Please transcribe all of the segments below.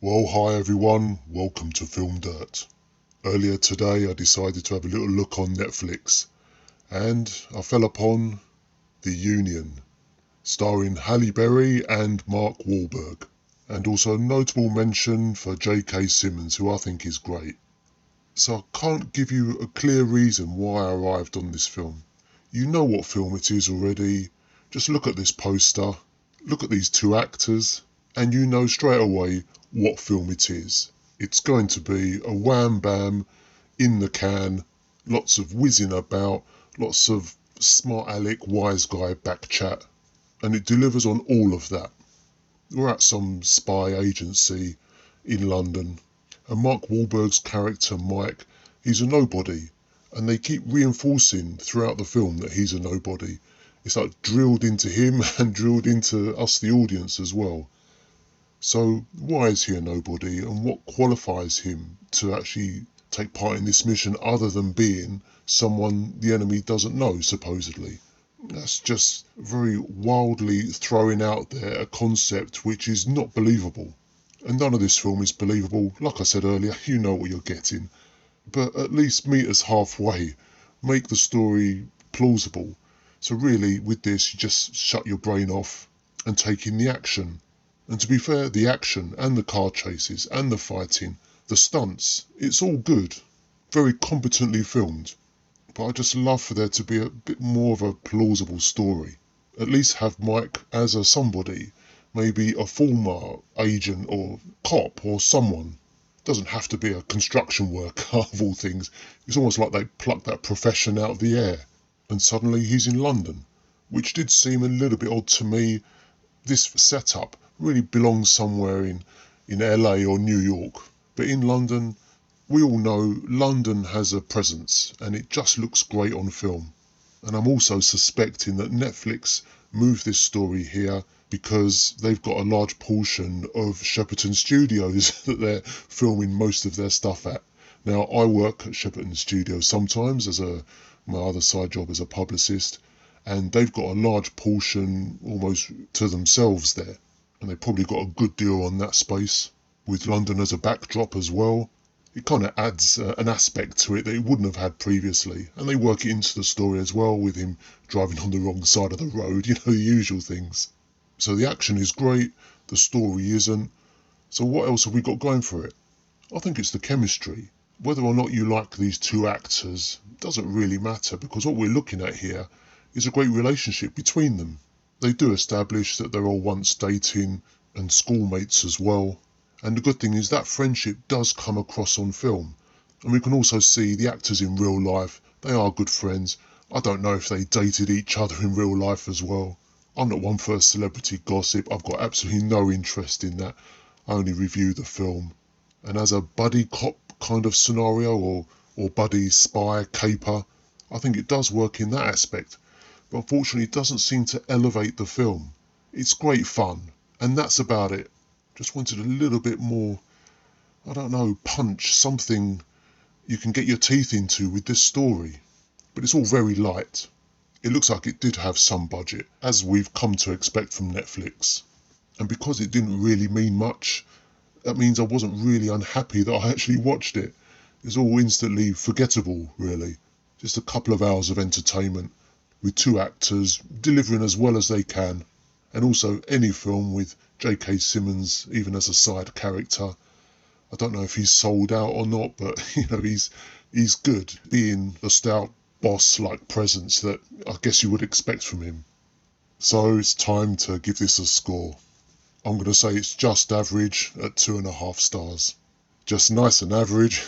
Well, hi everyone, welcome to FilmDirt. Earlier today I decided to have a little look on Netflix and I fell upon The Union, starring Halle and Mark Wahlberg, and also a notable mention for J.K. Simmons, who I think is great. So I can't give you a clear reason why I arrived on this film. You know what film it is already. Just look at this poster, look at these two actors, and you know straight away what film it is. It's going to be a wham bam, in the can, lots of whizzing about, lots of smart aleck, wise guy back chat, and it delivers on all of that. We're at some spy agency in London, and Mark Wahlberg's character Mike, he's a nobody, and they keep reinforcing throughout the film that he's a nobody. It's like drilled into him and drilled into us, the audience, as well. So why is he a nobody, and what qualifies him to actually take part in this mission other than being someone the enemy doesn't know, supposedly? That's just very wildly throwing out there a concept which is not believable. And none of this film is believable. Like I said earlier, you know what you're getting. But at least meet us halfway. Make the story plausible. So really, with this, you just shut your brain off and take in the action. And to be fair, the action and the car chases and the fighting, the stunts, it's all good. Very competently filmed. But I just love for there to be a bit more of a plausible story. At least have Mike as a somebody, maybe a former agent or cop or someone. Doesn't have to be a construction worker of all things. It's almost like they plucked that profession out of the air. And suddenly he's in London, which did seem a little bit odd to me. This setup really belongs somewhere in LA or New York. But in London, we all know London has a presence and it just looks great on film. And I'm also suspecting that Netflix moved this story here because they've got a large portion of Shepperton Studios that they're filming most of their stuff at. Now, I work at Shepperton Studios sometimes as my other side job as a publicist, and they've got a large portion almost to themselves there. And they've probably got a good deal on that space, with London as a backdrop as well. It kind of adds an aspect to it that it wouldn't have had previously. And they work it into the story as well, with him driving on the wrong side of the road, you know, the usual things. So the action is great, the story isn't. So what else have we got going for it? I think it's the chemistry. Whether or not you like these two actors doesn't really matter, because what we're looking at here is a great relationship between them. They do establish that they're all once dating and schoolmates as well. And the good thing is that friendship does come across on film. And we can also see the actors in real life. They are good friends. I don't know if they dated each other in real life as well. I'm not one for celebrity gossip. I've got absolutely no interest in that. I only review the film. And as a buddy cop kind of scenario or buddy spy caper, I think it does work in that aspect. But unfortunately it doesn't seem to elevate the film. It's great fun, and that's about it. Just wanted a little bit more, I don't know, punch, something you can get your teeth into with this story. But it's all very light. It looks like it did have some budget, as we've come to expect from Netflix. And because it didn't really mean much, that means I wasn't really unhappy that I actually watched it. It's all instantly forgettable, really. Just a couple of hours of entertainment, with two actors delivering as well as they can. And also any film with J.K. Simmons, even as a side character. I don't know if he's sold out or not, but you know, he's good, being the stout boss-like presence that I guess you would expect from him. So it's time to give this a score. I'm going to say it's just average at 2.5 stars. Just nice and average.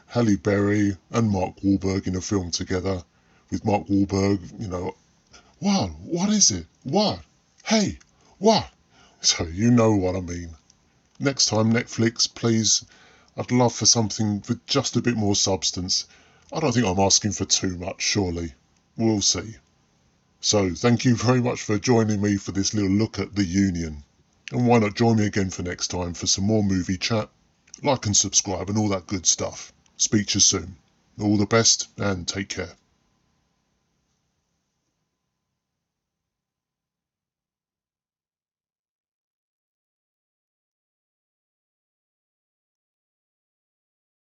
Halle Berry and Mark Wahlberg in a film together, with Mark Wahlberg, you know, what is it? What? Hey, what? So you know what I mean. Next time, Netflix, please, I'd love for something with just a bit more substance. I don't think I'm asking for too much, surely. We'll see. So thank you very much for joining me for this little look at The Union. And why not join me again for next time for some more movie chat? Like and subscribe and all that good stuff. Speak to you soon. All the best and take care.